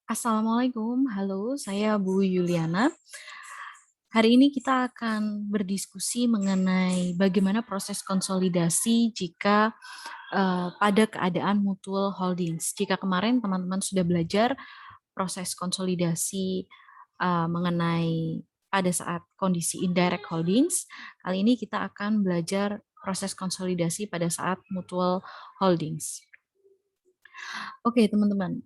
Assalamualaikum, halo, saya Bu Yuliana. Hari ini kita akan berdiskusi mengenai bagaimana proses konsolidasi jika pada keadaan mutual holdings. Jika kemarin teman-teman sudah belajar proses konsolidasi mengenai pada saat kondisi indirect holdings, kali ini kita akan belajar proses konsolidasi pada saat mutual holdings. Oke, teman-teman.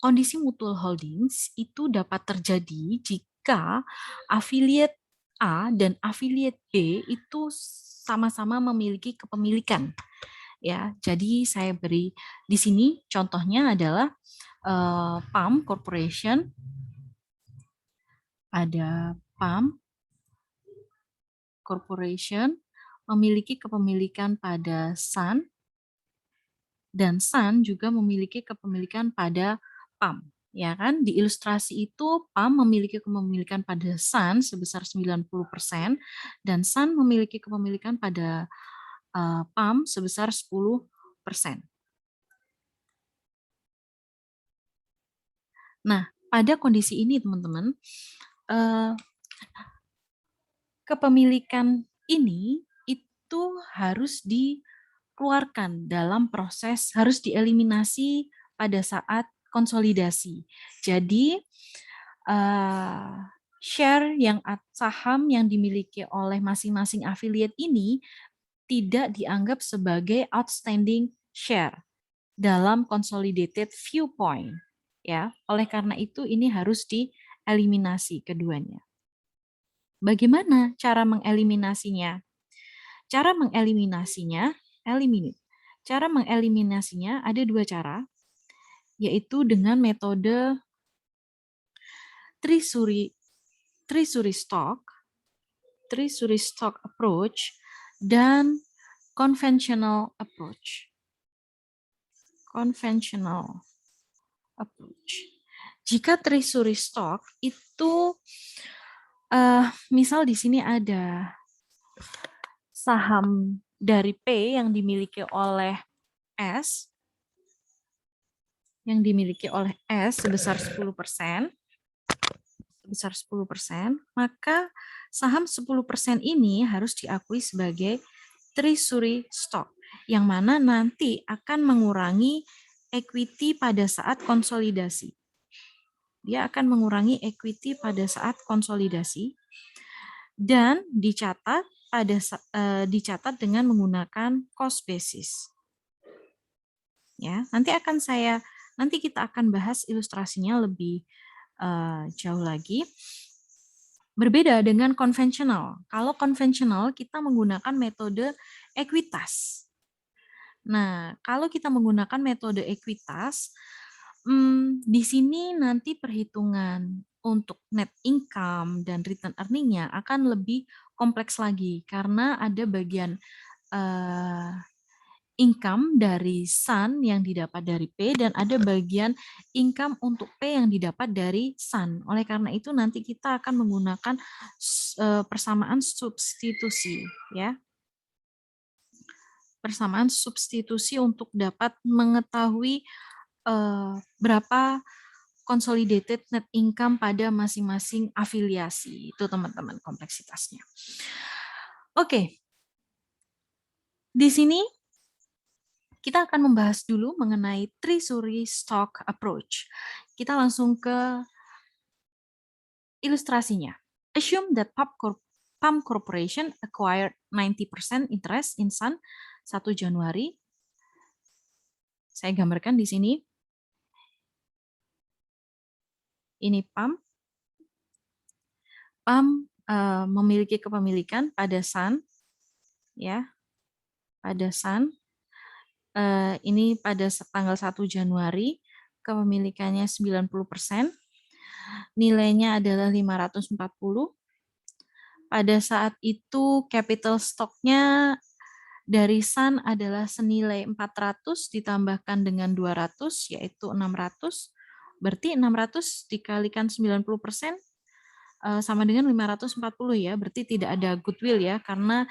Kondisi mutual holdings itu dapat terjadi jika afiliat A dan afiliat B itu sama-sama memiliki kepemilikan. Ya, jadi saya beri di sini contohnya adalah PAM Corporation, ada PAM Corporation memiliki kepemilikan pada Sun, dan Sun juga memiliki kepemilikan pada PAM. Ya kan, di ilustrasi itu PAM memiliki kepemilikan pada Sun sebesar 90% dan Sun memiliki kepemilikan pada PAM sebesar 10%. Nah, pada kondisi ini teman-teman, kepemilikan ini itu harus dikeluarkan dalam proses, harus dieliminasi pada saat konsolidasi. Jadi saham yang dimiliki oleh masing-masing afiliat ini tidak dianggap sebagai outstanding share dalam consolidated viewpoint. Ya, oleh karena itu ini harus dieliminasi keduanya. Bagaimana cara mengeliminasinya? Cara mengeliminasinya, Cara mengeliminasinya ada dua cara, yaitu dengan metode treasury stock approach dan conventional approach. Jika treasury stock itu misal di sini ada saham dari P yang dimiliki oleh S sebesar 10%, maka saham 10% ini harus diakui sebagai treasury stock, yang mana nanti akan mengurangi equity pada saat konsolidasi. Dia akan mengurangi equity pada saat konsolidasi dan dicatat dengan menggunakan cost basis. Ya, nanti kita akan bahas ilustrasinya lebih jauh lagi. Berbeda dengan konvensional. Kalau konvensional kita menggunakan metode ekuitas. Nah, kalau kita menggunakan metode ekuitas, di sini nanti perhitungan untuk net income dan return earning-nya akan lebih kompleks lagi karena ada bagian income dari Sun yang didapat dari P dan ada bagian income untuk P yang didapat dari Sun. Oleh karena itu nanti kita akan menggunakan persamaan substitusi, ya. Persamaan substitusi untuk dapat mengetahui berapa consolidated net income pada masing-masing afiliasi. Itu teman-teman kompleksitasnya. Oke. Di sini kita akan membahas dulu mengenai treasury stock approach. Kita langsung ke ilustrasinya. Assume that PAM Corporation acquired 90% interest in Sun 1 Januari. Saya gambarkan di sini. Ini PAM. PAM memiliki kepemilikan pada Sun, ya, pada Sun. Ini pada tanggal 1 Januari, kepemilikannya 90%, nilainya adalah 540. Pada saat itu capital stock-nya dari Sun adalah senilai 400 ditambahkan dengan 200, yaitu 600. Berarti 600 dikalikan 90% sama dengan 540 ya, berarti tidak ada goodwill ya, karena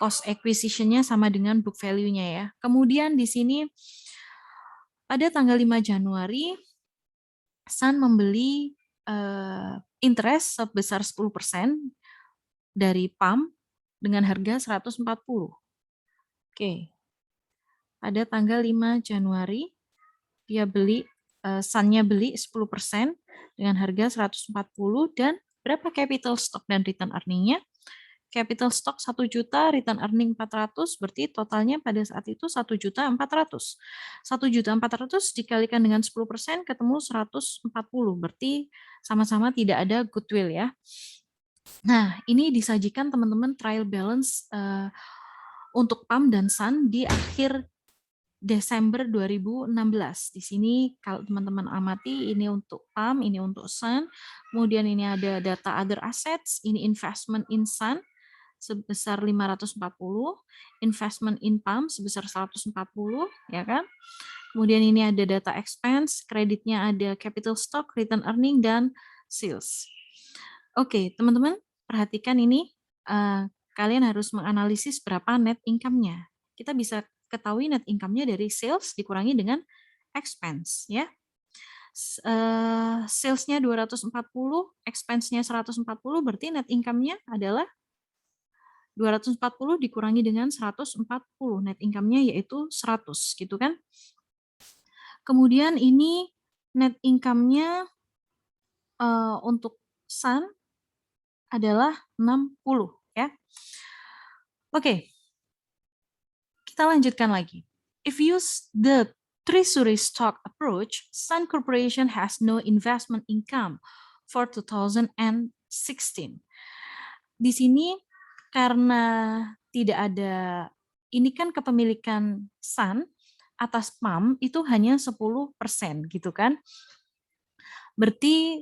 cost acquisition-nya sama dengan book value-nya ya. Kemudian di sini pada tanggal 5 Januari, Sun membeli interest sebesar 10% dari PAM dengan harga 140. Oke. Pada tanggal 5 Januari, dia beli, Sun-nya beli 10% dengan harga 140 dan berapa capital stock dan return earning-nya? Capital stock 1 juta, return earning 400, berarti totalnya pada saat itu 1.400.000. 1.400.000 dikalikan dengan 10% ketemu 140, berarti sama-sama tidak ada goodwill ya. Nah, ini disajikan teman-teman trial balance untuk PAM dan Sun di akhir Desember 2016. Di sini kalau teman-teman amati, ini untuk PAM, ini untuk Sun. Kemudian ini ada data other assets, ini investment in Sun sebesar 540, investment in PAM sebesar 140, ya kan? Kemudian ini ada data expense, kreditnya ada capital stock, return earning, dan sales. Oke, teman-teman, perhatikan ini, kalian harus menganalisis berapa net income-nya. Kita bisa ketahui net income-nya dari sales dikurangi dengan expense, ya. Sales-nya 240, expense-nya 140, berarti net income-nya adalah 240 dikurangi dengan 140, net income-nya yaitu 100, gitu kan. Kemudian ini net income-nya untuk Sun adalah 60, ya. Oke, kita lanjutkan lagi. If you use the treasury stock approach, Sun Corporation has no investment income for 2016. Di sini karena tidak ada, ini kan kepemilikan Sun atas PAM itu hanya 10% gitu kan. Berarti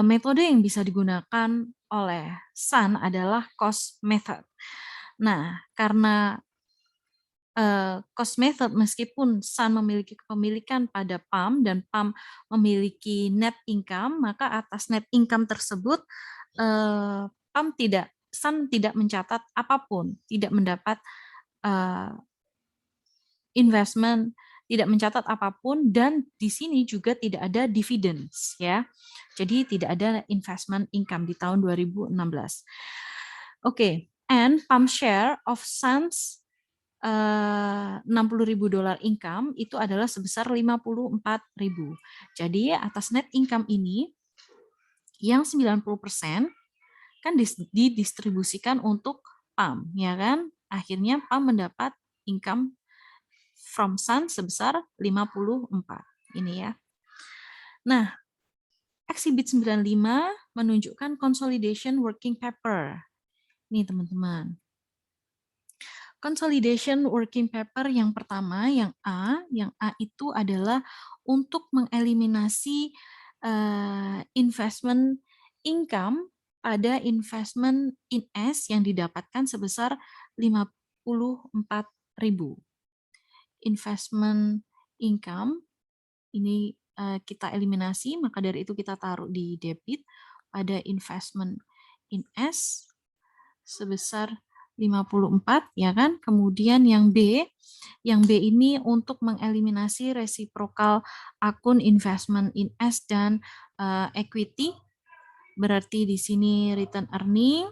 metode yang bisa digunakan oleh Sun adalah cost method. Nah, karena cost method meskipun Sun memiliki kepemilikan pada PAM dan PAM memiliki net income, maka atas net income tersebut Sun tidak mencatat apapun, tidak mendapat investment, tidak mencatat apapun, dan di sini juga tidak ada dividends, ya. Jadi tidak ada investment income di tahun 2016. Oke, and PAM share of Sun's $60.000 income itu adalah sebesar 54.000. Jadi atas net income ini yang 90% kan didistribusikan untuk PAM, ya kan? Akhirnya PAM mendapat income from Sun sebesar 54. Ini ya. Nah, Exhibit 95 menunjukkan consolidation working paper. Nih teman-teman. Consolidation working paper yang pertama, yang A itu adalah untuk mengeliminasi investment income pada investment in S yang didapatkan sebesar 54.000. Investment income ini kita eliminasi, maka dari itu kita taruh di debit pada investment in S sebesar 54, ya kan? Kemudian yang B ini untuk mengeliminasi resiprokal akun investment in S dan equity. Berarti di sini return earning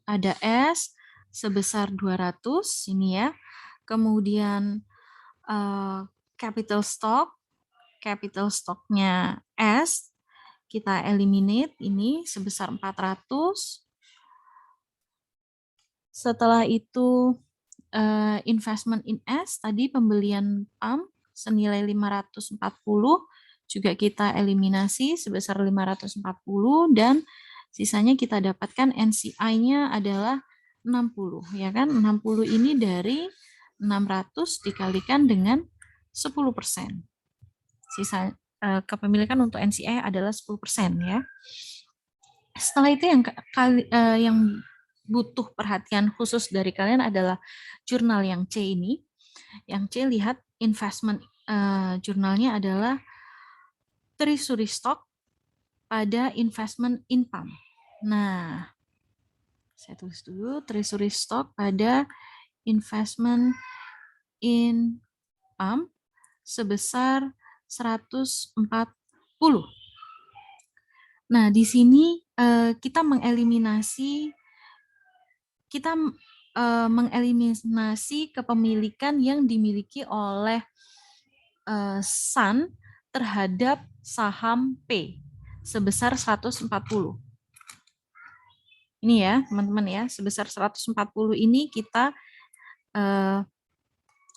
ada S sebesar 200 ini ya. Kemudian capital stock-nya S kita eliminate ini sebesar 400. Setelah itu investment in S tadi pembelian PAM senilai 540 juga kita eliminasi sebesar 540 dan sisanya kita dapatkan NCI-nya adalah 60, ya kan? 60 ini dari 600 dikalikan dengan 10%. Sisa kepemilikan untuk NCI adalah 10%, ya. Setelah itu yang butuh perhatian khusus dari kalian adalah jurnal yang C ini. Yang C lihat investment jurnalnya adalah treasury stock pada investment in PAM. Nah, saya tulis dulu treasury stock pada investment in PAM sebesar 140. Nah, di sini kita mengeliminasi kepemilikan yang dimiliki oleh Sun terhadap saham P sebesar 140. Ini ya, teman-teman ya, sebesar 140 ini kita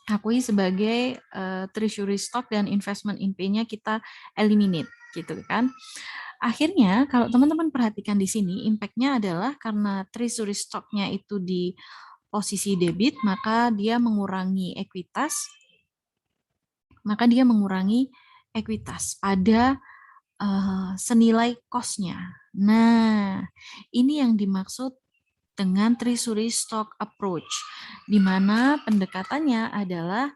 akui sebagai treasury stock dan investment in P-nya kita eliminate gitu kan. Akhirnya kalau teman-teman perhatikan di sini impact-nya adalah karena treasury stock-nya itu di posisi debit, maka dia mengurangi ekuitas pada senilai cost-nya. Nah, ini yang dimaksud dengan treasury stock approach, di mana pendekatannya adalah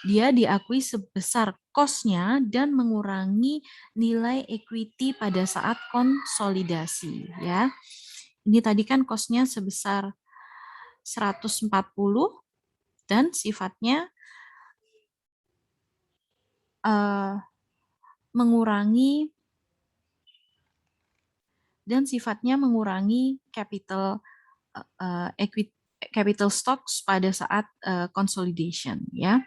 dia diakui sebesar cost-nya dan mengurangi nilai equity pada saat konsolidasi. Ya, ini tadi kan cost-nya sebesar 140 dan sifatnya mengurangi capital stocks pada saat consolidation ya.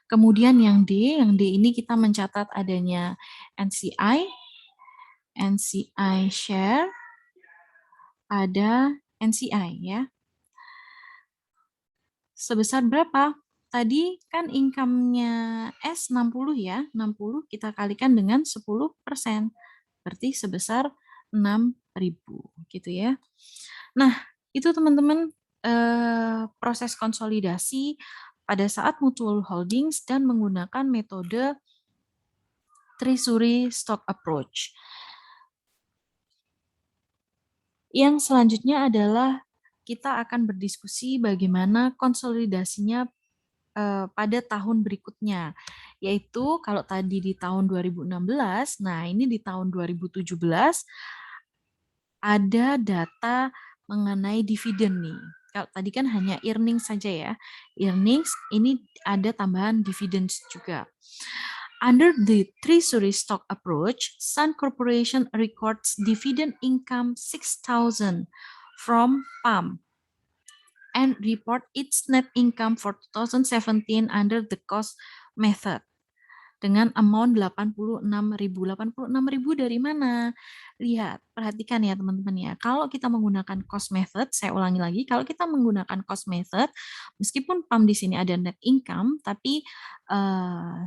Kemudian yang D ini kita mencatat adanya NCI share, ada NCI ya. Sebesar berapa? Tadi kan income-nya S 60 ya, 60 kita kalikan dengan 10%. Berarti sebesar 6.000 gitu ya. Nah, itu teman-teman proses konsolidasi pada saat mutual holdings dan menggunakan metode treasury stock approach. Yang selanjutnya adalah kita akan berdiskusi bagaimana konsolidasinya pada tahun berikutnya, yaitu kalau tadi di tahun 2016, nah ini di tahun 2017 ada data mengenai dividen nih. Kalau tadi kan hanya earnings saja ya, earnings ini ada tambahan dividends juga. Under the treasury stock approach, Sun Corporation records dividend income 6,000 from PAM and report its net income for 2017 under the cost method dengan amount 86.000. 86.000 dari mana? Lihat, perhatikan ya teman-teman ya. Kalau kita menggunakan cost method, saya ulangi lagi, kalau kita menggunakan cost method, meskipun PAM di sini ada net income, tapi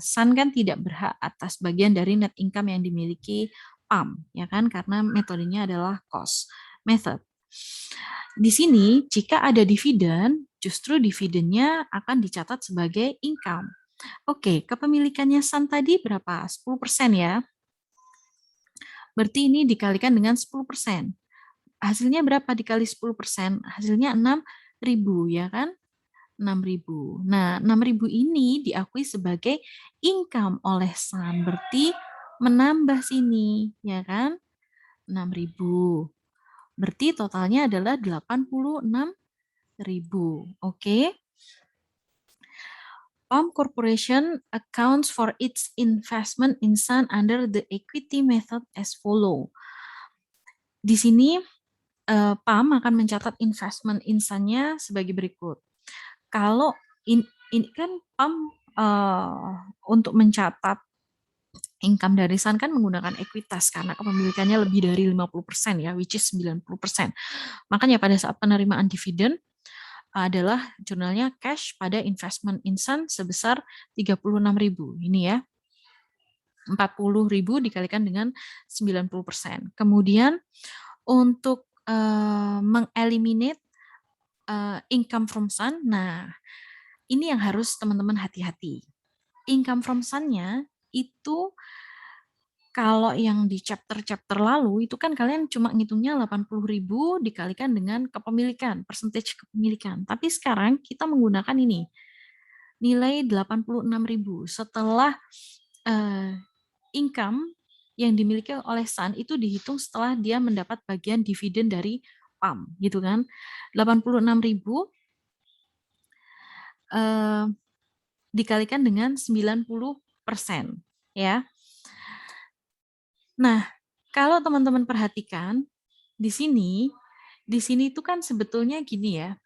Sun kan tidak berhak atas bagian dari net income yang dimiliki PAM, ya kan? Karena metodenya adalah cost method. Di sini, jika ada dividen, justru dividennya akan dicatat sebagai income. Oke, kepemilikannya Sun tadi berapa? 10% ya. Berarti ini dikalikan dengan 10%. Hasilnya berapa dikali 10%? Hasilnya 6.000 ya kan? 6.000. Nah, 6.000 ini diakui sebagai income oleh Sun. Berarti menambah sini, ya kan? 6.000. Berarti totalnya adalah 86.000. Oke. PAM Corporation accounts for its investment in Sun under the equity method as follow. Di sini PAM akan mencatat investment in Sun-nya sebagai berikut. Kalau ini kan PAM untuk mencatat income dari Sun kan menggunakan ekuitas karena kepemilikannya lebih dari 50% ya, which is 90%. Makanya pada saat penerimaan dividen adalah jurnalnya cash pada investment in Sun sebesar 36.000. Ini ya. 40.000 dikalikan dengan 90%. Kemudian untuk mengeliminate income from Sun, nah ini yang harus teman-teman hati-hati. Income from Sun-nya itu kalau yang di chapter-chapter lalu itu kan kalian cuma ngitungnya 80.000 dikalikan dengan kepemilikan, percentage kepemilikan. Tapi sekarang kita menggunakan ini, nilai 86.000 setelah income yang dimiliki oleh Sun itu dihitung setelah dia mendapat bagian dividen dari PAM, gitu kan. 86.000 dikalikan dengan 90%, ya. Nah, kalau teman-teman perhatikan di sini itu kan sebetulnya gini ya.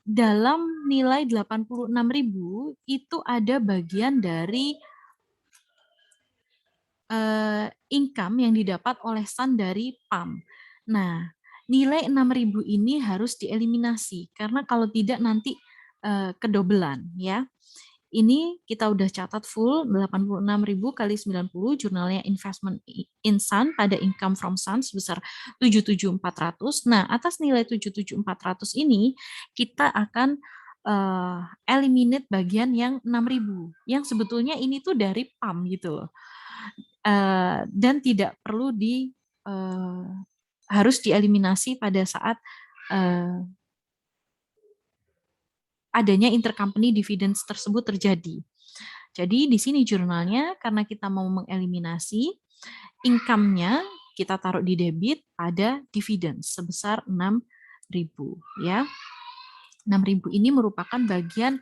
Dalam nilai 86.000 itu ada bagian dari income yang didapat oleh Sun dari PAM. Nah, nilai 6.000 ini harus dieliminasi karena kalau tidak nanti kedobelan, ya. Ini kita udah catat full 86.000 kali 90 jurnalnya investment in Sun pada income from Sun sebesar 77.400. Nah, atas nilai 77.400 ini kita akan eliminate bagian yang 6.000 yang sebetulnya ini tuh dari PAM gitu loh. Dan tidak perlu harus dieliminasi pada saat adanya intercompany dividends tersebut terjadi. Jadi di sini jurnalnya karena kita mau mengeliminasi income-nya kita taruh di debit pada dividen sebesar 6.000, ya. 6.000 ini merupakan bagian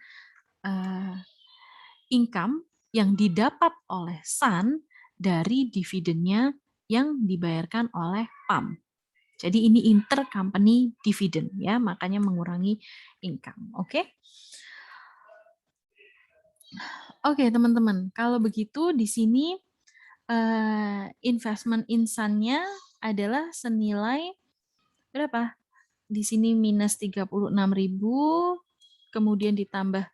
income yang didapat oleh Sun dari dividennya yang dibayarkan oleh PAM. Jadi ini intercompany dividend, ya, makanya mengurangi income. Oke. Oke, teman-teman. Kalau begitu di sini investment in Sun-nya adalah senilai berapa? Di sini minus 36.000, kemudian ditambah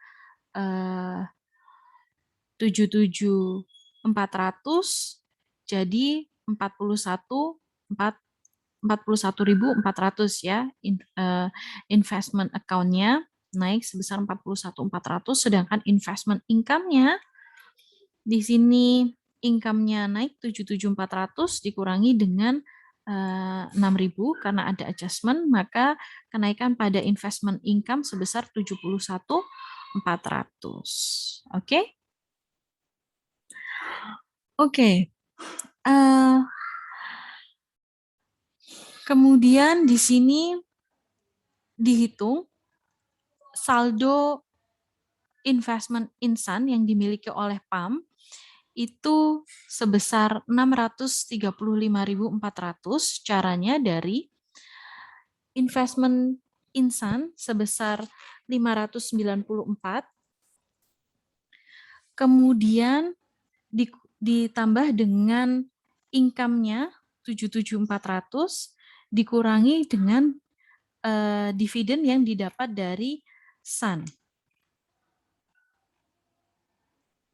77.400 jadi 41.400 ya. Investment account-nya naik sebesar 41.400, sedangkan investment income-nya di sini income-nya naik 77.400 dikurangi dengan 6.000 karena ada adjustment, maka kenaikan pada investment income sebesar 71.400. Oke? Oke. Kemudian di sini dihitung saldo investment in Sun yang dimiliki oleh PAM itu sebesar 635.400. Caranya dari investment in Sun sebesar 594, kemudian ditambah dengan income-nya 77.400 dikurangi dengan dividen yang didapat dari Sun.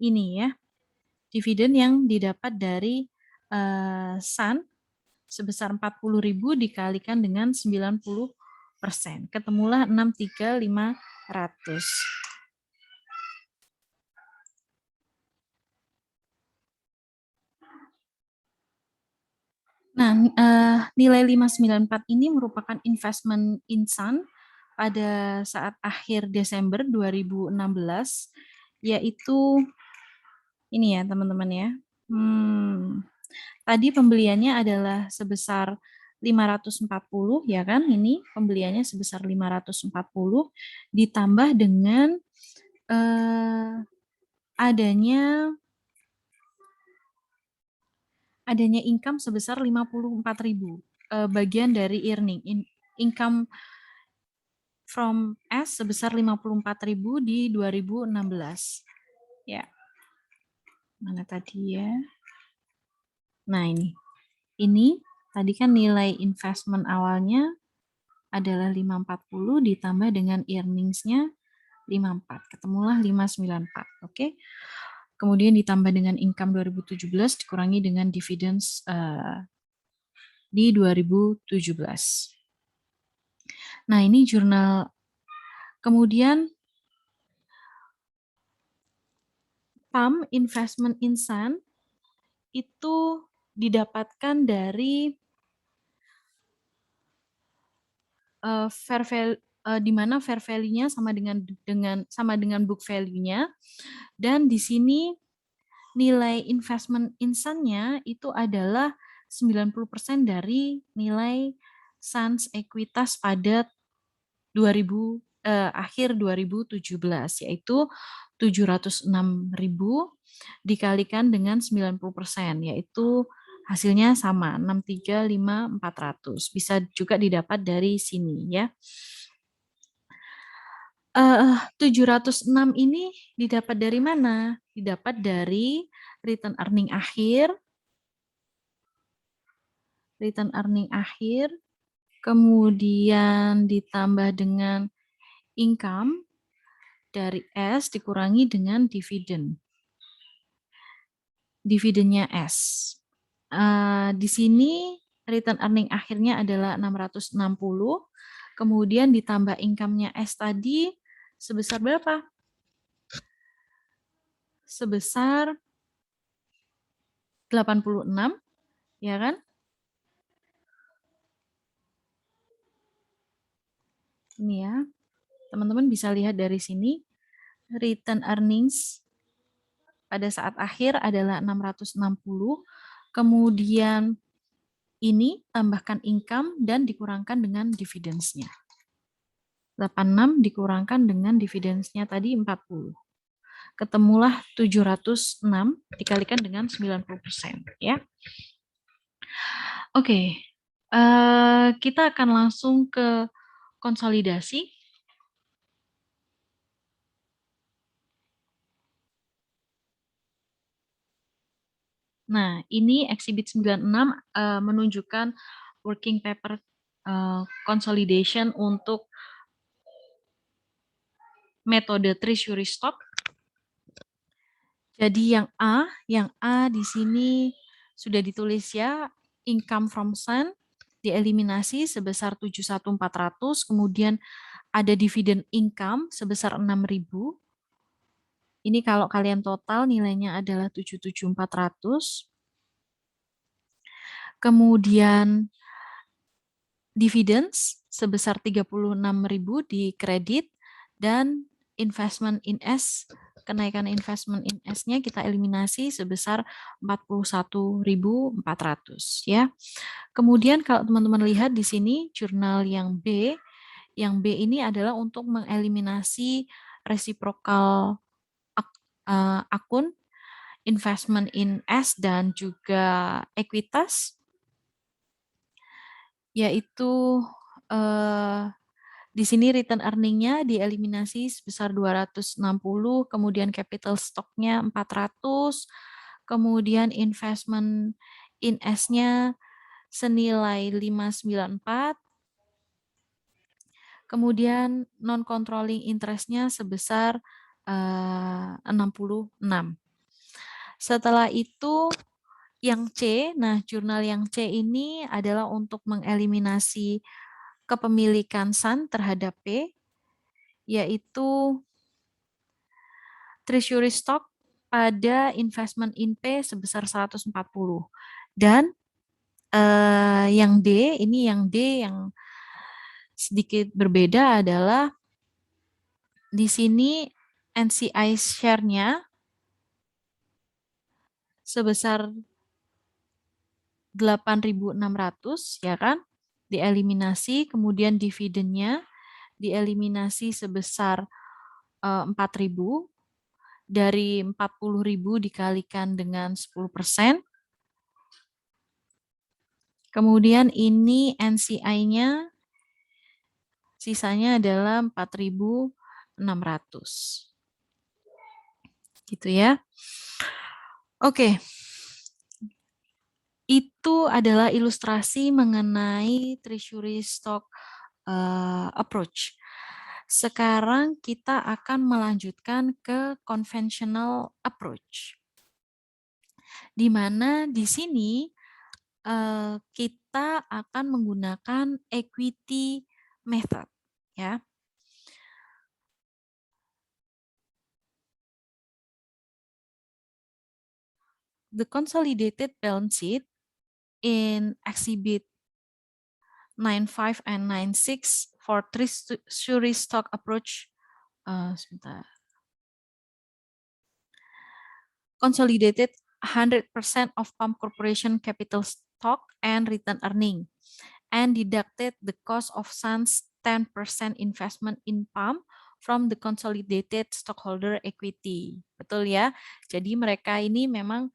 Ini ya, dividen yang didapat dari Sun sebesar 40.000 dikalikan dengan 90%. Ketemulah 63.500. Nah, nilai 594 ini merupakan investment in Sun pada saat akhir Desember 2016, yaitu ini ya teman-teman ya. Tadi pembeliannya adalah sebesar 540 ya kan, ini pembeliannya sebesar 540 ditambah dengan adanya income sebesar 54.000, bagian dari earning income from S sebesar 54.000 di 2016. Ya. Mana tadi ya? Nah, ini tadi kan nilai investment awalnya adalah 540 ditambah dengan earnings-nya 54. Ketemulah 594. Oke. Kemudian ditambah dengan income 2017 dikurangi dengan dividends di 2017. Nah, ini jurnal. Kemudian PAM investment in Sun itu didapatkan dari fair value, di mana fair value-nya sama dengan book value-nya, dan di sini nilai investment in Sun-nya itu adalah 90% dari nilai Sun's ekuitas pada akhir 2017, yaitu 706.000 dikalikan dengan 90%, yaitu hasilnya sama, 635.400. Bisa juga didapat dari sini ya. 706 ini didapat dari mana? Didapat dari return earning akhir, kemudian ditambah dengan income dari S dikurangi dengan dividen. Dividennya S. Di sini return earning akhirnya adalah 660, kemudian ditambah income-nya S tadi sebesar berapa? Sebesar 86, ya kan? Ini ya, teman-teman bisa lihat dari sini, return earnings pada saat akhir adalah 660, kemudian ini tambahkan income dan dikurangkan dengan dividends-nya. 86 dikurangkan dengan dividends-nya tadi 40. Ketemulah 706 dikalikan dengan 90%, ya. Oke. Kita akan langsung ke konsolidasi. Nah, ini exhibit 96 menunjukkan working paper consolidation untuk metode treasury stock. Jadi yang A di sini sudah ditulis ya, income from Sun dieliminasi sebesar 71.400, kemudian ada dividen income sebesar 6.000. Ini kalau kalian total nilainya adalah 77.400. Kemudian dividends sebesar 36.000 di kredit, dan investment in S, kenaikan investment in S-nya kita eliminasi sebesar 41.400 ya. Kemudian kalau teman-teman lihat di sini jurnal yang B ini adalah untuk mengeliminasi reciprocal akun, investment in S dan juga ekuitas, yaitu di sini return earning-nya dieliminasi sebesar 260, kemudian capital stock-nya 400, kemudian investment in S-nya senilai 594, kemudian non-controlling interest-nya sebesar 66. Setelah itu yang C, nah jurnal yang C ini adalah untuk mengeliminasi kepemilikan Sun terhadap P, yaitu treasury stock pada investment in P sebesar 140. Dan yang D, ini yang D yang sedikit berbeda adalah di sini NCI share-nya sebesar 8.600 ya kan, dieliminasi, kemudian dividennya dieliminasi sebesar 4.000, dari 40.000 dikalikan dengan 10%. Kemudian ini NCI-nya sisanya adalah 4.600. Gitu ya. Oke. Itu adalah ilustrasi mengenai treasury stock approach. Sekarang kita akan melanjutkan ke conventional approach, di mana di sini kita akan menggunakan equity method, ya. The consolidated balance sheet in exhibit 95 and 96 for treasury stock approach. Sebentar. Consolidated 100% of Pump Corporation capital stock and return earning, and deducted the cost of Sun's 10% investment in PAM from the consolidated stockholder equity. Betul ya? Jadi mereka ini memang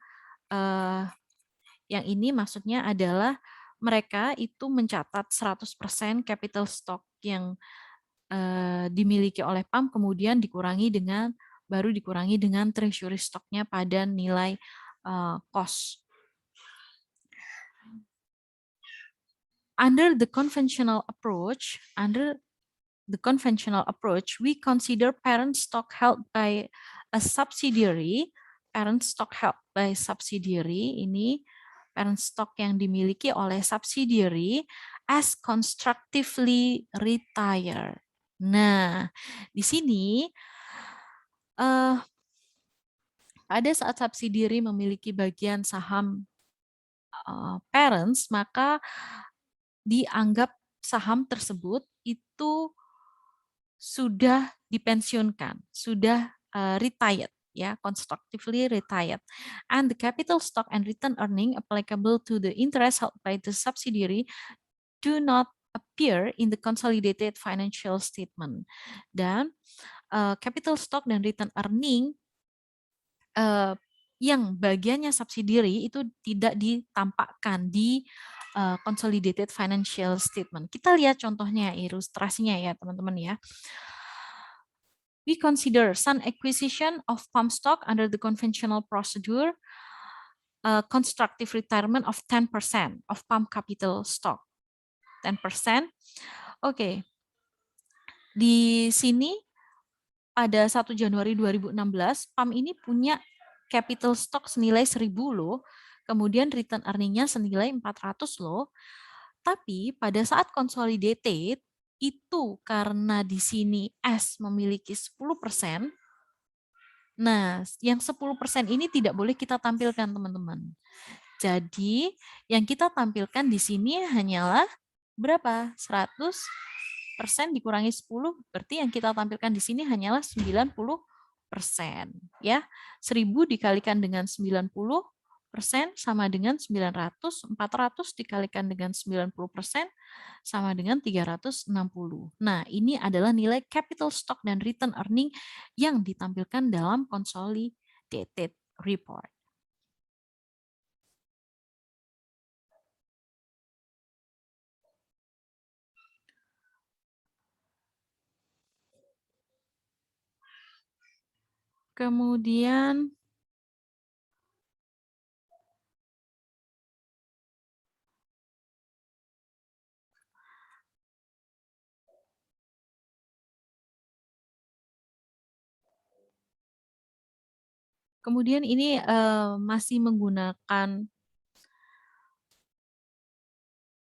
yang ini maksudnya adalah mereka itu mencatat 100% capital stock yang dimiliki oleh PAM kemudian baru dikurangi dengan treasury stocknya pada nilai cost. Under the conventional approach, we consider parent stock held by a subsidiary. Parent stock held by subsidiary ini parent stock yang dimiliki oleh subsidiary as constructively retired. Nah, di sini pada saat subsidiary memiliki bagian saham parents, maka dianggap saham tersebut itu sudah dipensiunkan, sudah retired, ya, constructively retired. And the capital stock and return earning applicable to the interest held by the subsidiary do not appear in the consolidated financial statement. Dan capital stock dan return earning yang bagiannya subsidiary itu tidak ditampakkan di consolidated financial statement. Kita lihat contohnya, ilustrasinya ya teman-teman ya. We consider some acquisition of PAM stock under the conventional procedure, constructive retirement of 10% of PAM capital stock. 10%. Oke. Di sini pada 1 Januari 2016, PAM ini punya capital stock senilai 1.000 loh, kemudian return earning-nya senilai 400 loh. Tapi pada saat consolidated, itu karena di sini S memiliki 10%, nah yang 10% ini tidak boleh kita tampilkan teman-teman. Jadi yang kita tampilkan di sini hanyalah berapa? 100% dikurangi 10, berarti yang kita tampilkan di sini hanyalah 90%. Ya, 1.000 dikalikan dengan 90% sama dengan 900, 400 dikalikan dengan 90% sama dengan 360. Nah, ini adalah nilai capital stock dan return earning yang ditampilkan dalam consolidated report. Kemudian ini masih menggunakan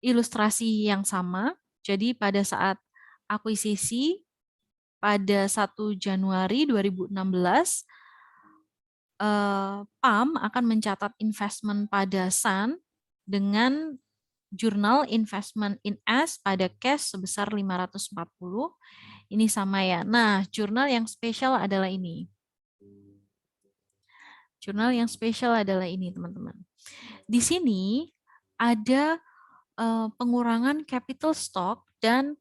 ilustrasi yang sama. Jadi pada saat akuisisi pada 1 Januari 2016, PAM akan mencatat investment pada Sun dengan jurnal investment in S pada cash sebesar 540. Ini sama ya. Nah, jurnal yang spesial adalah ini. Jurnal yang spesial adalah ini, teman-teman. Di sini ada pengurangan capital stock dan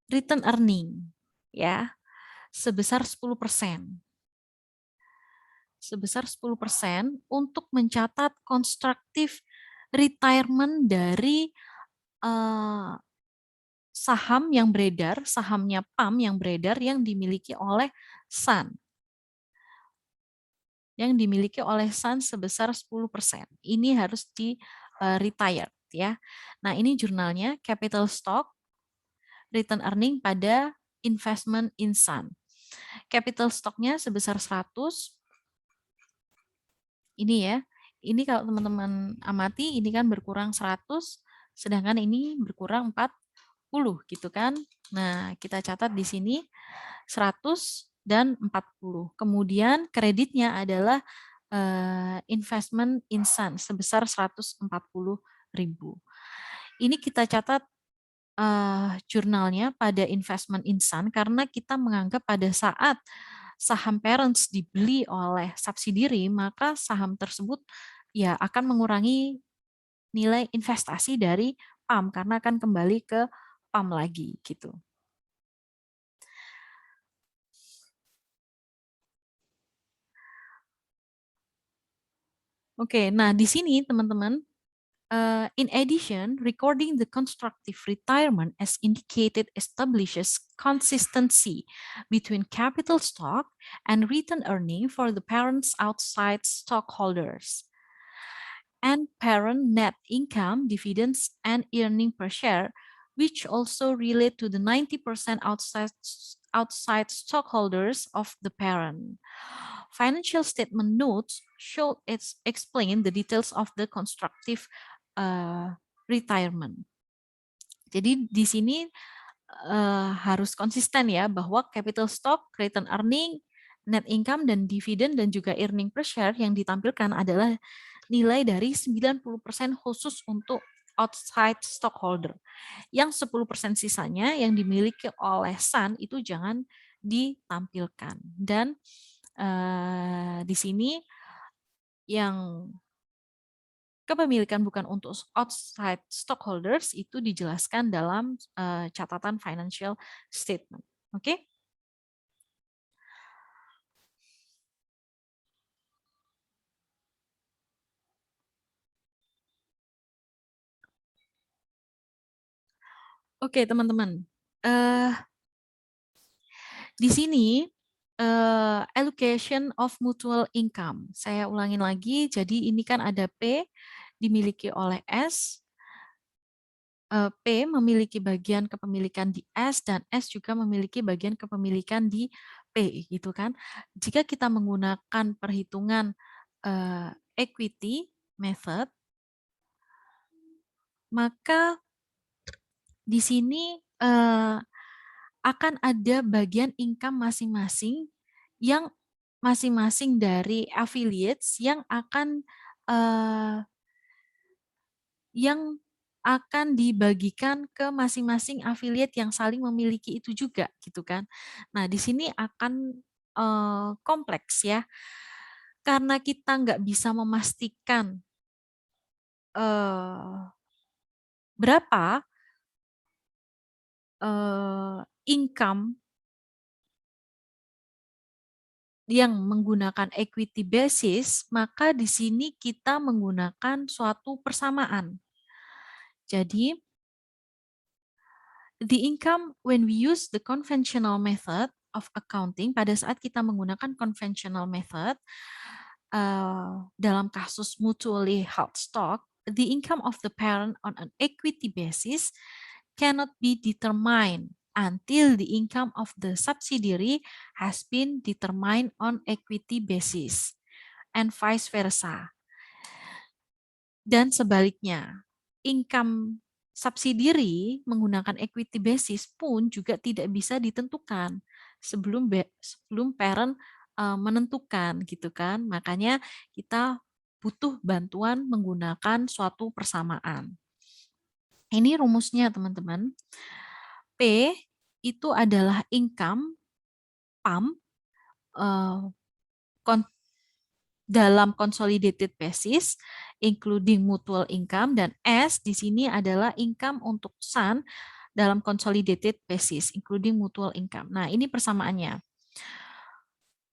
return earning ya sebesar 10%. Sebesar 10% untuk mencatat constructive retirement dari saham yang beredar, sahamnya PAM yang beredar yang dimiliki oleh Sun. Yang dimiliki oleh Sun sebesar 10%. Ini harus di retired ya. Nah, ini jurnalnya capital stock return earning pada investment in Sun. Capital stock-nya sebesar 100. Ini ya. Ini kalau teman-teman amati ini kan berkurang 100 sedangkan ini berkurang 40 gitu kan. Nah, kita catat di sini 100 dan 40. Kemudian kreditnya adalah investment in Sun sebesar 140.000. Ini kita catat jurnalnya pada investment in Sun karena kita menganggap pada saat saham parents dibeli oleh subsidiary, maka saham tersebut ya akan mengurangi nilai investasi dari PAM karena akan kembali ke PAM lagi gitu. Oke, nah di sini teman-teman, in addition, recording the constructive retirement as indicated establishes consistency between capital stock and return earning for the parents outside stockholders. And parent net income, dividends, and earning per share, which also relate to the 90% outside stockholders of the parent. Financial statement notes should explain the details of the constructive retirement. Jadi di sini harus konsisten ya bahwa capital stock, return earning, net income, dan dividen dan juga earning per share yang ditampilkan adalah nilai dari 90% khusus untuk outside stockholder. Yang 10% sisanya yang dimiliki oleh Sun itu jangan ditampilkan. Dan di sini yang kepemilikan bukan untuk outside stockholders itu dijelaskan dalam catatan financial statement. Oke? Oke, teman-teman. Di sini allocation of mutual income. Saya ulangin lagi. Jadi ini kan ada P dimiliki oleh S. P memiliki bagian kepemilikan di S dan S juga memiliki bagian kepemilikan di P, gitu kan? Jika kita menggunakan perhitungan equity method, maka di sini akan ada bagian income masing-masing yang masing-masing dari affiliates yang akan dibagikan ke masing-masing affiliate yang saling memiliki itu juga, gitu kan. Nah, di sini akan kompleks ya, karena kita nggak bisa memastikan berapa income yang menggunakan equity basis, maka di sini kita menggunakan suatu persamaan. Jadi, the income when we use the conventional method of accounting, pada saat kita menggunakan conventional method, dalam kasus mutually held stock, the income of the parent on an equity basis cannot be determined until the income of the subsidiary has been determined on equity basis, and vice versa. Dan sebaliknya, income subsidiary menggunakan equity basis pun juga tidak bisa ditentukan sebelum parent menentukan, gitu kan. Makanya kita butuh bantuan menggunakan suatu persamaan. Ini rumusnya, teman-teman. P itu adalah income PAM dalam consolidated basis, including mutual income, dan S di sini adalah income untuk Sun dalam consolidated basis, including mutual income. Nah, ini persamaannya.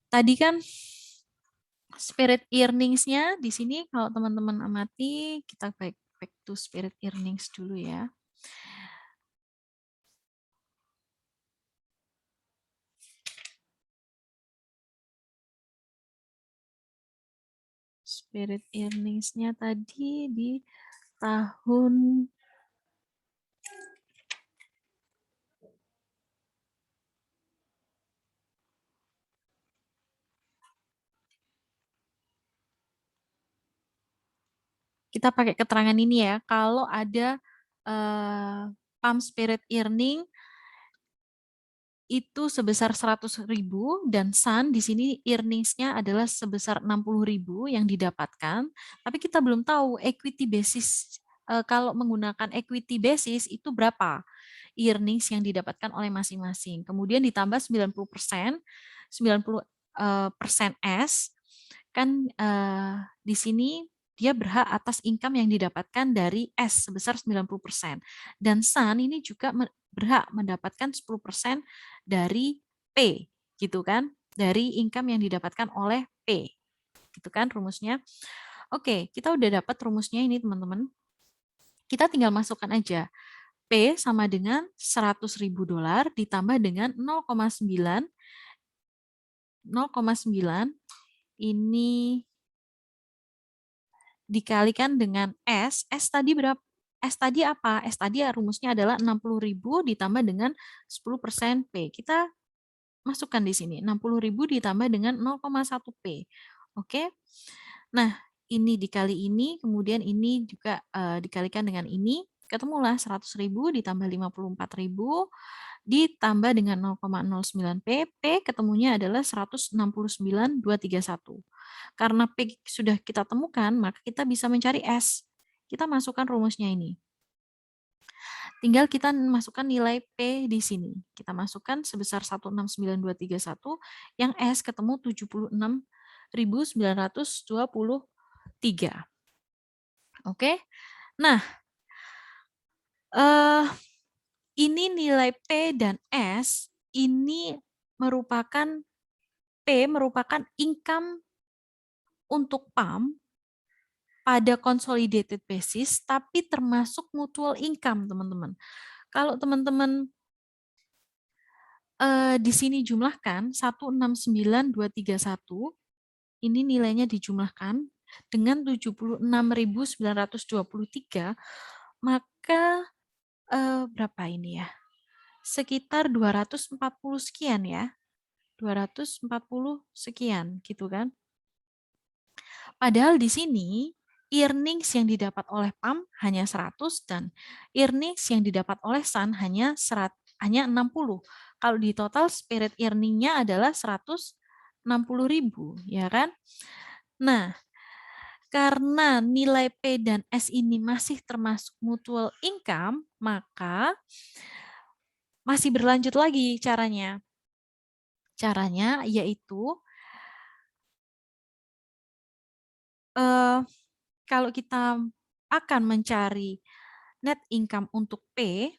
Tadi kan spirit earnings-nya di sini kalau teman-teman amati, kita back to spirit earnings dulu ya. Spirit earnings-nya tadi di tahun kita pakai keterangan ini ya, kalau ada pump spirit earning itu sebesar 100.000 dan Sun di sini earnings-nya adalah sebesar 60.000 yang didapatkan, tapi kita belum tahu equity basis. Kalau menggunakan equity basis itu berapa earnings yang didapatkan oleh masing-masing. Kemudian ditambah 90%, 90% S, kan di sini dia berhak atas income yang didapatkan dari S sebesar 90%. Dan Sun ini juga berhak mendapatkan 10% dari P, gitu kan, dari income yang didapatkan oleh P, gitu kan rumusnya. Oke, kita udah dapat rumusnya ini teman-teman. Kita tinggal masukkan aja. P sama dengan $100.000 ditambah dengan 0,9 ini dikalikan dengan S. S tadi berapa? S tadi apa? S tadi rumusnya adalah 60.000 ditambah dengan 10% P. Kita masukkan di sini. 60.000 ditambah dengan 0,1 P. Oke. Nah, ini dikali ini, kemudian ini juga dikalikan dengan ini. Ketemulah 100.000 ditambah 54.000 ditambah dengan 0,09 P. P ketemunya adalah 169.231. Karena P sudah kita temukan, maka kita bisa mencari S. Kita masukkan rumusnya ini. Tinggal kita masukkan nilai P di sini. Kita masukkan sebesar 169.231, yang S ketemu 76.923. Oke. Nah, ini nilai P dan S ini merupakan income untuk PAM pada consolidated basis, tapi termasuk mutual income, teman-teman. Kalau teman-teman di sini jumlahkan 169.231, ini nilainya dijumlahkan dengan 76.923, maka berapa ini ya? Sekitar 240 sekian ya. 240 sekian gitu kan. Padahal di sini earnings yang didapat oleh PAM hanya 100 dan earnings yang didapat oleh SUN hanya 60. Kalau di total spirit earning-nya adalah 160.000, ya kan? Nah, karena nilai P dan S ini masih termasuk mutual income, maka masih berlanjut lagi caranya. Caranya yaitu kalau kita akan mencari net income untuk P,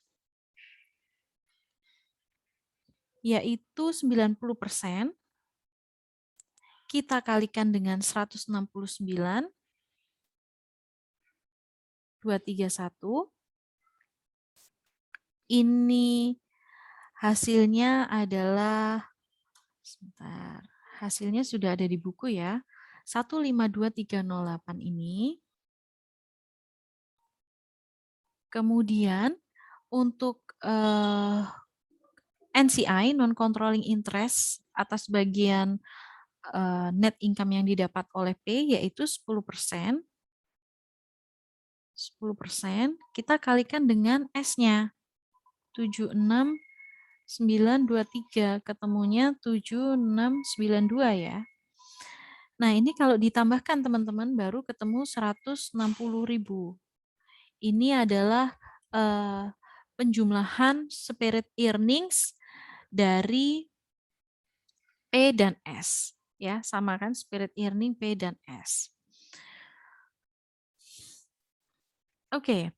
yaitu 90%, kita kalikan dengan 169.231. Ini hasilnya adalah, sebentar, hasilnya sudah ada di buku ya, 152.308 ini. Kemudian untuk NCI, non-controlling interest, atas bagian net income yang didapat oleh P, yaitu 10%. 10%, kita kalikan dengan S-nya. 76.923, ketemunya 7692 ya. Nah, ini kalau ditambahkan teman-teman baru ketemu 160.000. Ini adalah penjumlahan spirit earnings dari P dan S. Ya, sama kan spirit earning P dan S. Oke.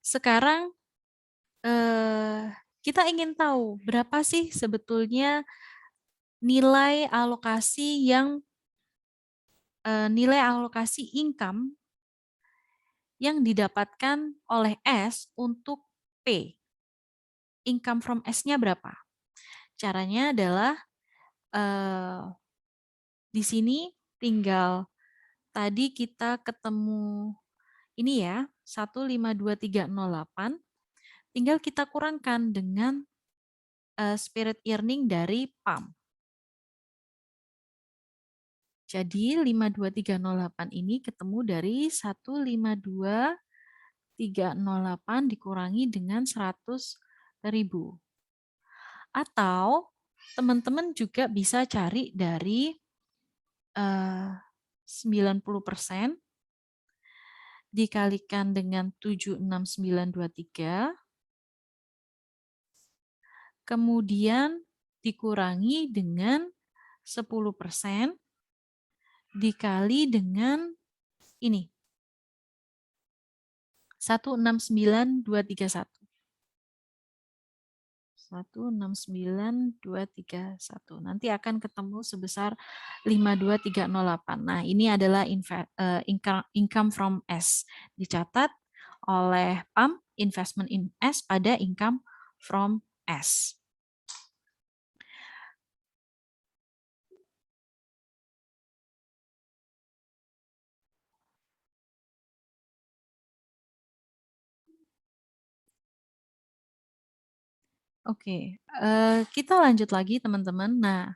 Sekarang kita ingin tahu berapa sih sebetulnya nilai alokasi income yang didapatkan oleh S untuk P. Income from S-nya berapa? Caranya adalah di sini tinggal tadi kita ketemu ini ya, 152.308, tinggal kita kurangkan dengan spirit earning dari PAM. Jadi 52308 ini ketemu dari 152.308 dikurangi dengan 100.000. Atau teman-teman juga bisa cari dari 90% dikalikan dengan 76923, kemudian dikurangi dengan 10% dikali dengan ini, 169.231. 169.231. Nanti akan ketemu sebesar 52308. Nah, ini adalah income from S. Dicatat oleh PAM investment in S pada income from S. Oke, kita lanjut lagi teman-teman. Nah,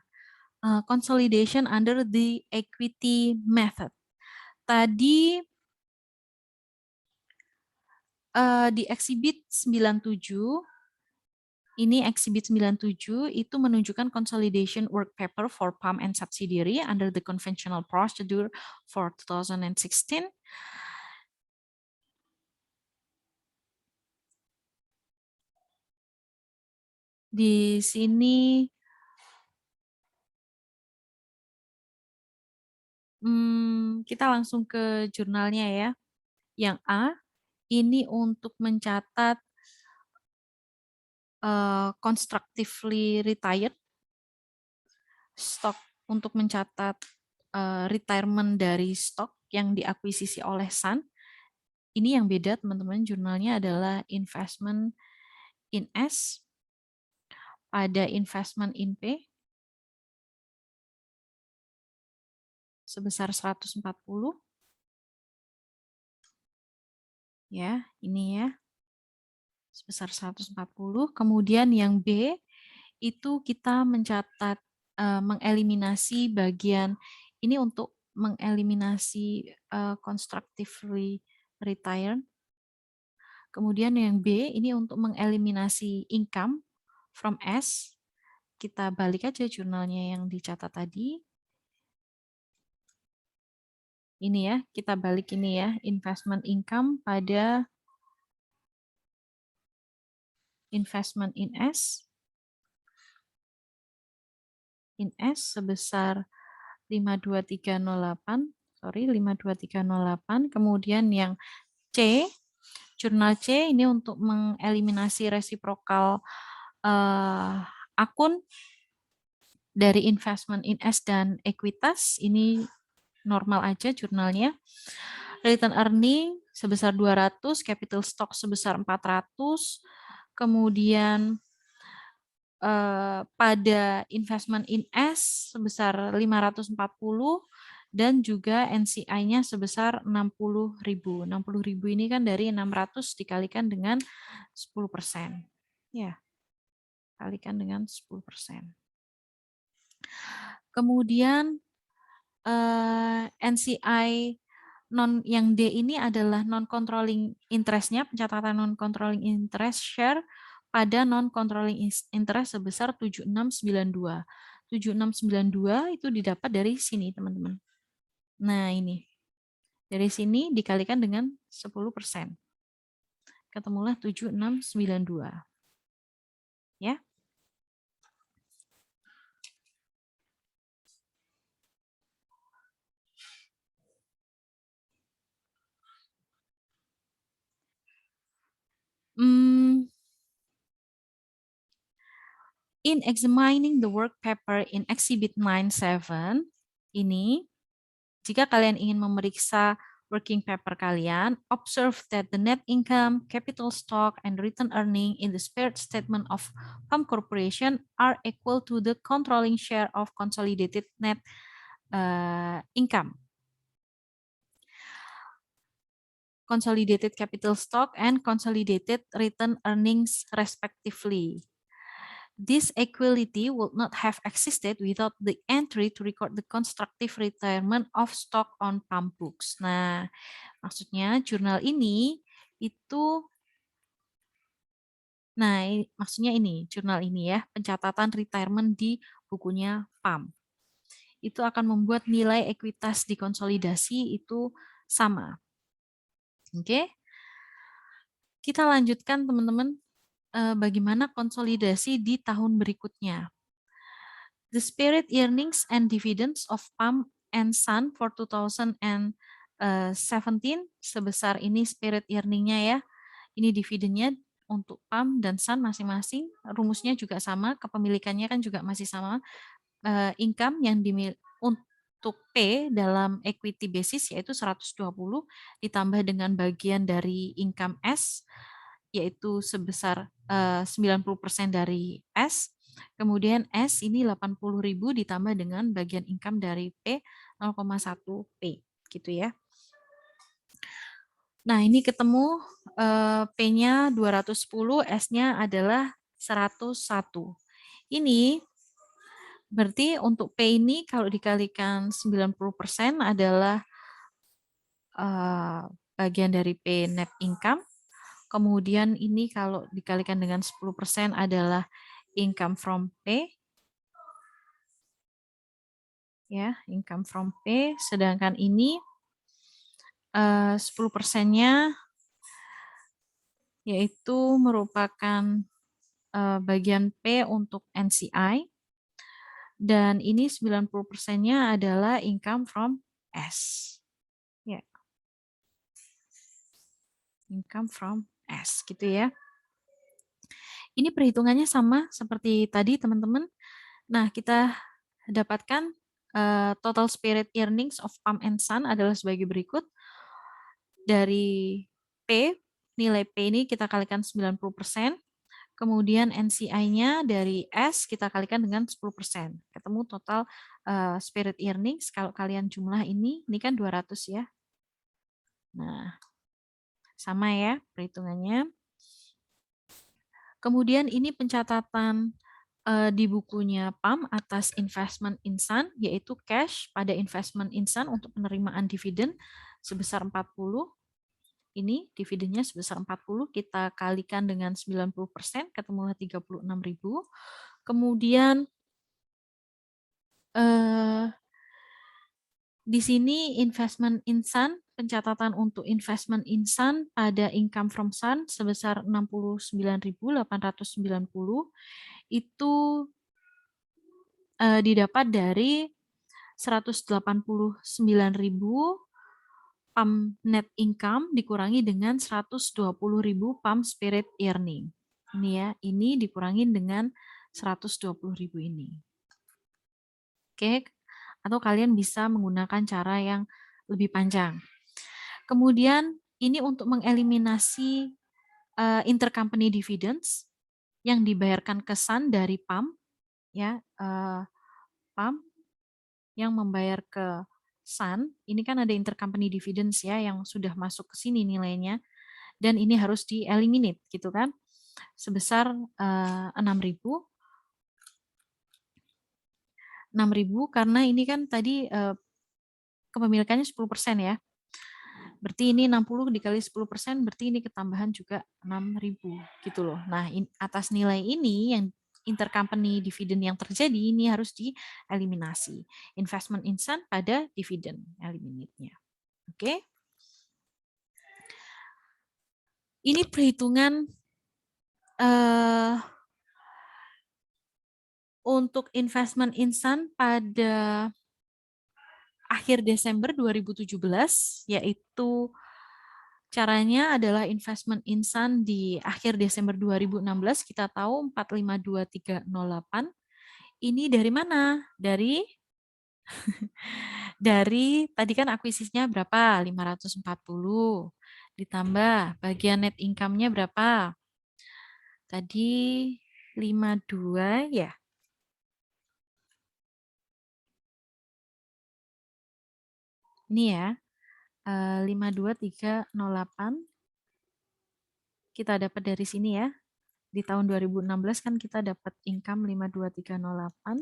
consolidation under the equity method. Tadi di exhibit 97, ini exhibit 97 itu menunjukkan consolidation work paper for PAM and subsidiary under the conventional procedure for 2016. Di sini kita langsung ke jurnalnya ya. Yang A, ini untuk mencatat constructively retired, stok untuk mencatat retirement dari stok yang diakuisisi oleh Sun. Ini yang beda teman-teman, jurnalnya adalah investment in S, pada investment in P sebesar 140. Ya, ini ya. Sebesar 140. Kemudian yang B itu kita mencatat mengeliminasi bagian ini untuk mengeliminasi constructively retired. Kemudian yang B ini untuk mengeliminasi income from S. Kita balik aja jurnalnya yang dicatat tadi. Ini ya, kita balik ini ya, investment income pada investment in S. In S sebesar 52308, 52308. Kemudian yang C, jurnal C ini untuk mengeliminasi resiprokal akun dari investment in S dan ekuitas. Ini normal aja jurnalnya. Return earning sebesar 200, capital stock sebesar 400, kemudian pada investment in S sebesar 540 dan juga NCI-nya sebesar 60.000. 60.000 ini kan dari 600 dikalikan dengan 10%. Ya, kalikan dengan 10%. Kemudian NCI yang D ini adalah non-controlling interest-nya, pencatatan non-controlling interest share pada non-controlling interest sebesar 7692. 7692 itu didapat dari sini, teman-teman. Nah, ini. Dari sini dikalikan dengan 10%. Ketemulah 7692. Ya. In examining the work paper in Exhibit 97, ini, jika kalian ingin memeriksa working paper kalian, observe that the net income, capital stock, and return earning in the spirit statement of PAM Corporation are equal to the controlling share of consolidated net income, consolidated capital stock, and consolidated return earnings respectively. This equality would not have existed without the entry to record the constructive retirement of stock on PAM books. Nah, maksudnya jurnal ini itu, maksudnya ini, jurnal ini ya, pencatatan retirement di bukunya PAM. Itu akan membuat nilai ekuitas di konsolidasi itu sama. Oke? Kita lanjutkan teman-teman, bagaimana konsolidasi di tahun berikutnya. The spirit earnings and dividends of PAM and Sun for 2017 sebesar ini spirit earningnya ya. Ini dividennya untuk PAM dan SUN masing-masing, rumusnya juga sama, kepemilikannya kan juga masih sama. Income yang untuk P dalam equity basis yaitu 120 ditambah dengan bagian dari income S yaitu sebesar 90% dari S. Kemudian S ini 80.000 ditambah dengan bagian income dari P 0,1 P gitu ya. Nah, ini ketemu P-nya 210, S-nya adalah 101. Ini berarti untuk P ini kalau dikalikan 90% adalah bagian dari P net income. Kemudian ini kalau dikalikan dengan 10% adalah income from P. Ya, income from P. Sedangkan ini 10%-nya yaitu merupakan bagian P untuk NCI. Dan ini 90%-nya adalah income from S. Ya. Income from S gitu ya. Ini perhitungannya sama seperti tadi teman-teman. Nah, kita dapatkan total spirit earnings of PAM and SUN adalah sebagai berikut. Dari P, nilai P ini kita kalikan 90%. Kemudian NCI-nya dari S kita kalikan dengan 10%. Ketemu total spirit earnings. Kalau kalian jumlah ini kan 200 ya. Nah, sama ya perhitungannya. Kemudian ini pencatatan di bukunya PAM atas investment in SUN, yaitu cash pada investment in SUN untuk penerimaan dividen sebesar 40. Ini dividennya sebesar 40, kita kalikan dengan 90%, ketemulah 36.000. Kemudian di sini investment in SUN, pencatatan untuk investment in SUN pada income from SUN sebesar 69.890 itu didapat dari 189.000 PAM net income dikurangi dengan 120.000 PAM spirit earning. Ini ya, ini dikurangi dengan 120.000 ini. Oke, atau kalian bisa menggunakan cara yang lebih panjang. Kemudian ini untuk mengeliminasi intercompany dividends yang dibayarkan ke SUN dari PAM, ya, PAM yang membayar ke SUN, ini kan ada intercompany dividends ya yang sudah masuk ke sini nilainya, dan ini harus di-eliminate gitu kan, sebesar 6.000 karena ini kan tadi kepemilikannya 10% ya. Berarti ini 60 dikali 10%, berarti ini ketambahan juga 6.000 gitu loh. Nah, atas nilai ini yang intercompany dividen yang terjadi ini harus dieliminasi. Investment in SUN pada dividen eliminate-nya. Oke. Ini perhitungan untuk investment in SUN pada akhir Desember 2017, yaitu caranya adalah investment in SUN di akhir Desember 2016, kita tahu 452308. Ini dari mana? Dari tadi kan akuisisinya berapa? 540. Ditambah bagian net income-nya berapa? Tadi 52 ya. Ini ya. 52308 kita dapat dari sini ya. Di tahun 2016 kan kita dapat income 52308.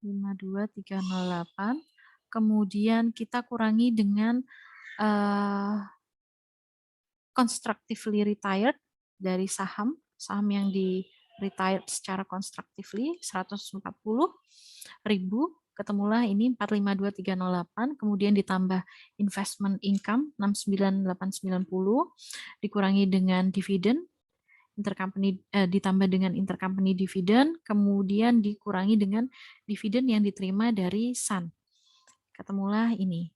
52308. Kemudian kita kurangi dengan constructively retired dari saham yang di retired secara constructively 140.000, ketemulah ini 452308, kemudian ditambah investment income 69890 dikurangi dengan dividen intercompany ditambah dengan intercompany dividen, kemudian dikurangi dengan dividen yang diterima dari SUN. Ketemulah ini.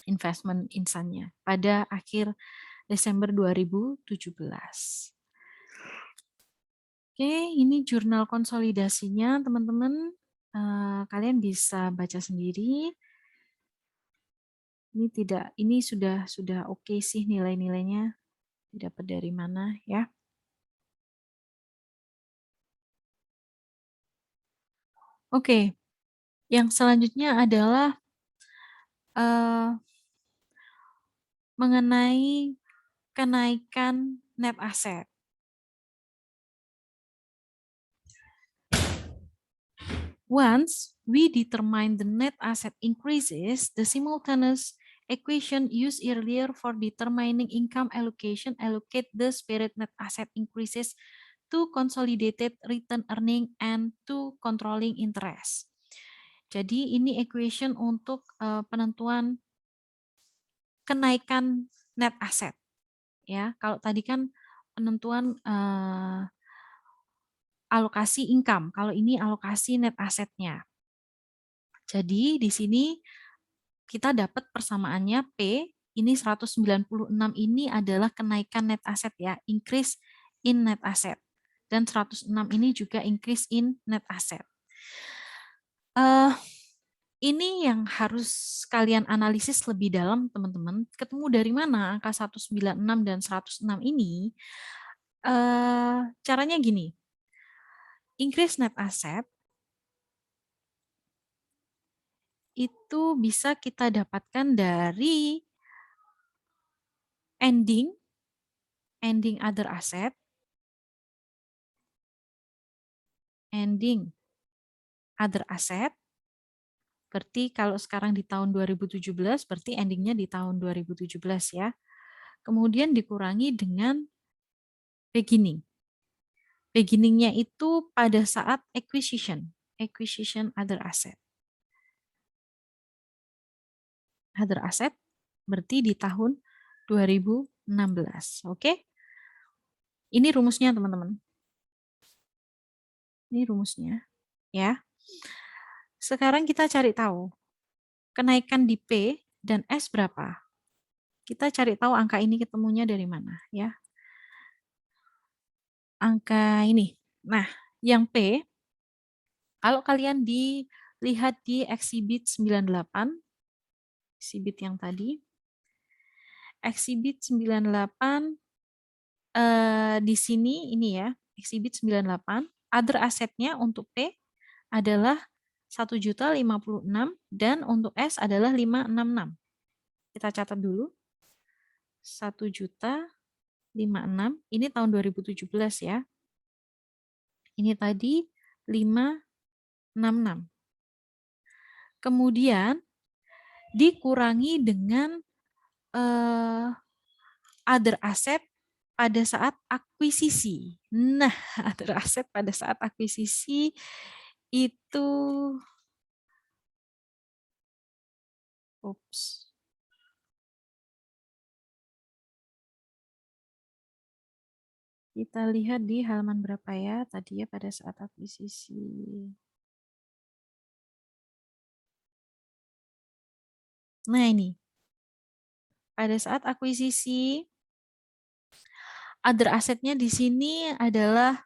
investment insannya pada akhir Desember 2017. Oke, ini jurnal konsolidasinya, teman-teman. Kalian bisa baca sendiri. Ini sudah oke sih nilai-nilainya. Didapat dari mana ya? Oke, yang selanjutnya adalah mengenai kenaikan net asset. Once we determine the net asset increases, the simultaneous equation used earlier for determining income allocation allocate the spirit net asset increases to consolidated return earning and to controlling interest. Jadi ini equation untuk penentuan kenaikan net asset. Ya, kalau tadi kan penentuan alokasi income, kalau ini alokasi net assetnya. Jadi di sini kita dapat persamaannya P, ini 196 ini adalah kenaikan net asset ya, increase in net asset. Dan 106 ini juga increase in net asset. Ini yang harus kalian analisis lebih dalam, teman-teman. Ketemu dari mana angka 196 dan 106 ini? Caranya gini. Increase net asset itu bisa kita dapatkan dari ending other asset, ending other asset. Berarti kalau sekarang di tahun 2017, berarti endingnya di tahun 2017 ya. Kemudian dikurangi dengan beginning. Beginningnya itu pada saat acquisition other asset. Other asset berarti di tahun 2016. Oke? Ini rumusnya, teman-teman. Ini rumusnya, ya. Sekarang kita cari tahu kenaikan di P dan S berapa. Kita cari tahu angka ini ketemunya dari mana, ya. Angka ini. Nah, yang P, kalau kalian dilihat di exhibit 98, exhibit yang tadi, exhibit 98 di sini ini ya, exhibit 98, other assetnya untuk P adalah 1.056 dan untuk S adalah 566. Kita catat dulu. 1.056 ini tahun 2017 ya. Ini tadi 566. Kemudian dikurangi dengan other asset pada saat akuisisi. Nah, other asset pada saat akuisisi itu kita lihat di halaman berapa ya tadi ya pada saat akuisisi. Nah, ini. Pada saat akuisisi other asset-nya di sini adalah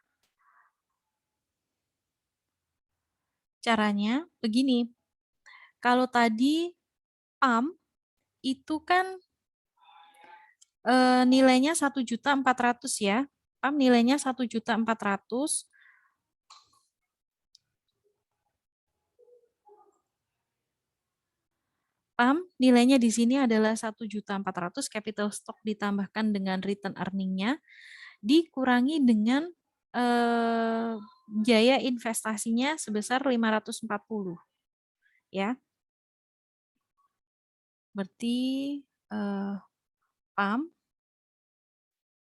caranya begini. Kalau tadi PAM itu kan nilainya 1.400.000 ya. PAM nilainya 1.400.000. PAM nilainya di sini adalah 1.400.000, capital stock ditambahkan dengan return earning-nya dikurangi dengan biaya investasinya sebesar 540 ya. Berarti PAM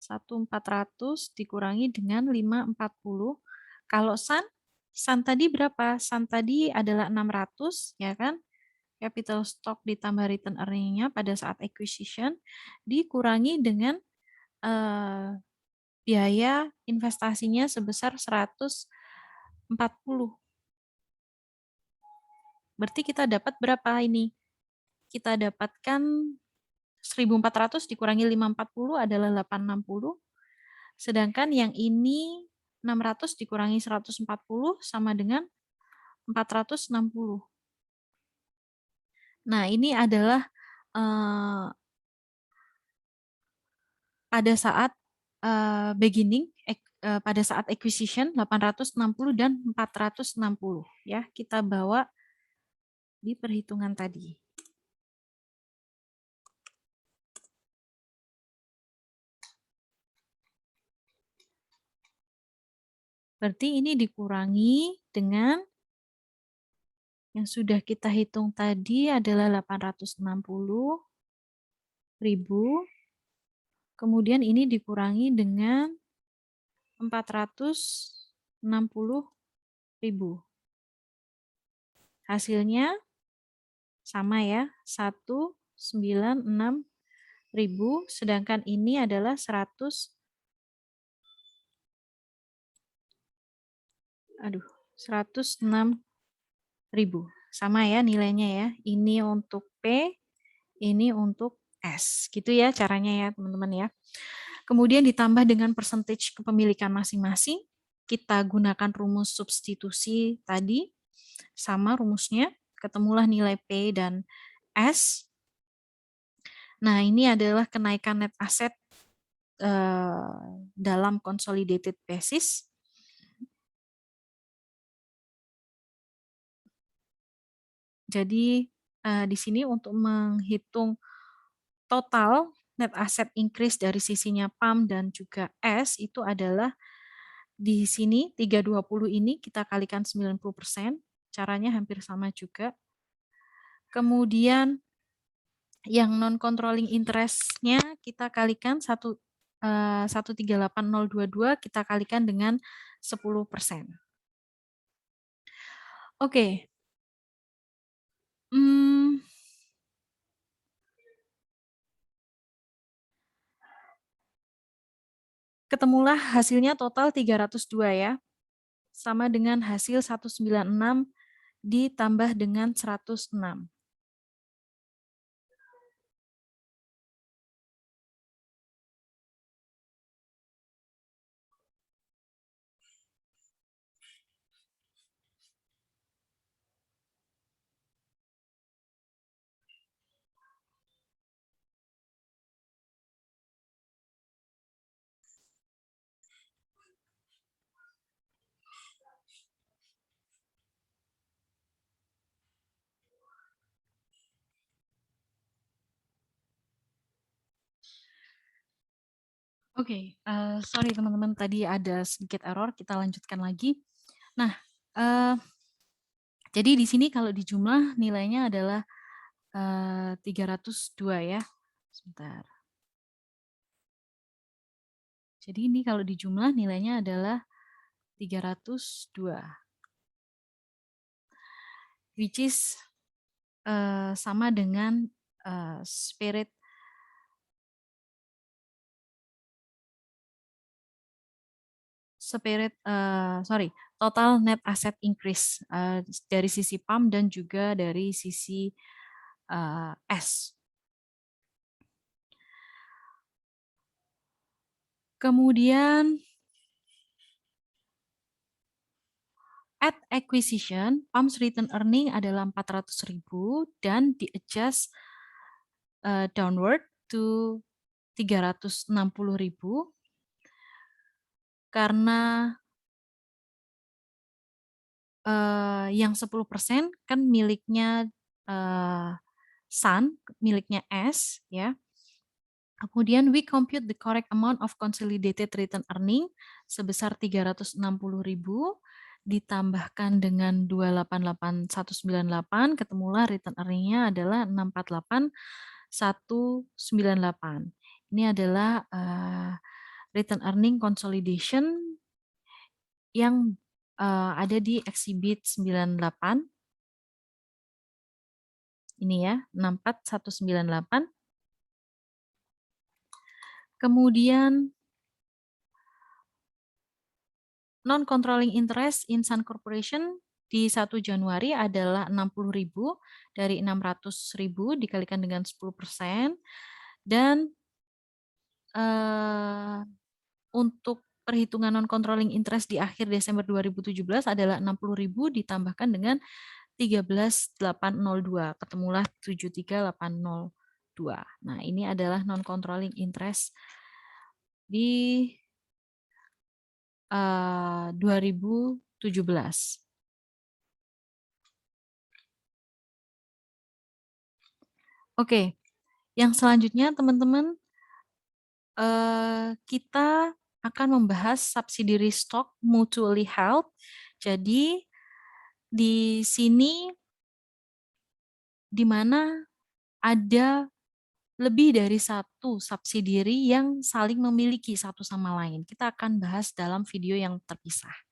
1.400 dikurangi dengan 540. Kalau SAN tadi berapa? SAN tadi adalah 600 ya kan? Capital stock ditambah return earning-nya pada saat acquisition dikurangi dengan biaya investasinya sebesar 140. Berarti kita dapat berapa ini? kita dapatkan 1.400 dikurangi 540 adalah 860. Sedangkan yang ini 600 dikurangi 140 sama dengan 460. Nah, ini adalah pada saat beginning, pada saat acquisition 860 dan 460 ya, kita bawa di perhitungan tadi. Berarti ini dikurangi dengan yang sudah kita hitung tadi adalah 860.000. Kemudian ini dikurangi dengan 460.000. Hasilnya sama ya, 196.000, sedangkan ini adalah 106.000. Sama ya nilainya ya. Ini untuk P, ini untuk S. Gitu ya caranya ya teman-teman ya. Kemudian ditambah dengan percentage kepemilikan masing-masing. Kita gunakan rumus substitusi tadi. Sama rumusnya. Ketemulah nilai P dan S. Nah, ini adalah kenaikan net asset dalam consolidated basis. Jadi di sini untuk menghitung total net asset increase dari sisinya PAM dan juga S itu adalah di sini 320 ini kita kalikan 90%, caranya hampir sama juga. Kemudian yang non controlling interest-nya kita kalikan 138.022 kita kalikan dengan 10%. Oke. Ketemulah hasilnya total 302 ya. Sama dengan hasil 196 ditambah dengan 106. Oke, sorry teman-teman, tadi ada sedikit error, kita lanjutkan lagi. Nah, jadi di sini kalau dijumlah nilainya adalah 302 ya. Sebentar. Jadi ini kalau dijumlah nilainya adalah 302. Which is sama dengan total net asset increase dari sisi PAM dan juga dari sisi S. Kemudian at acquisition, PAM's return earning adalah 400.000 dan di-adjust downward to 360.000 karena yang 10% kan miliknya Sun, miliknya S ya. Kemudian we compute the correct amount of consolidated return earning sebesar 360.000 ditambahkan dengan 288.198, ketemulah return earning-nya adalah 648.198. Ini adalah return earning consolidation yang ada di exhibit 98. Ini ya, 64198. Kemudian non-controlling interest in Sun Corporation di 1 Januari adalah 60.000, dari 600.000 dikalikan dengan 10%, dan untuk perhitungan non-controlling interest di akhir Desember 2017 adalah 60.000 ditambahkan dengan 13.802, ketemulah 73.802. Nah, ini adalah non-controlling interest di 2017. Oke, yang selanjutnya teman-teman, kita akan membahas subsidiary stock mutually held. Jadi di sini di mana ada lebih dari satu subsidiary yang saling memiliki satu sama lain. Kita akan bahas dalam video yang terpisah.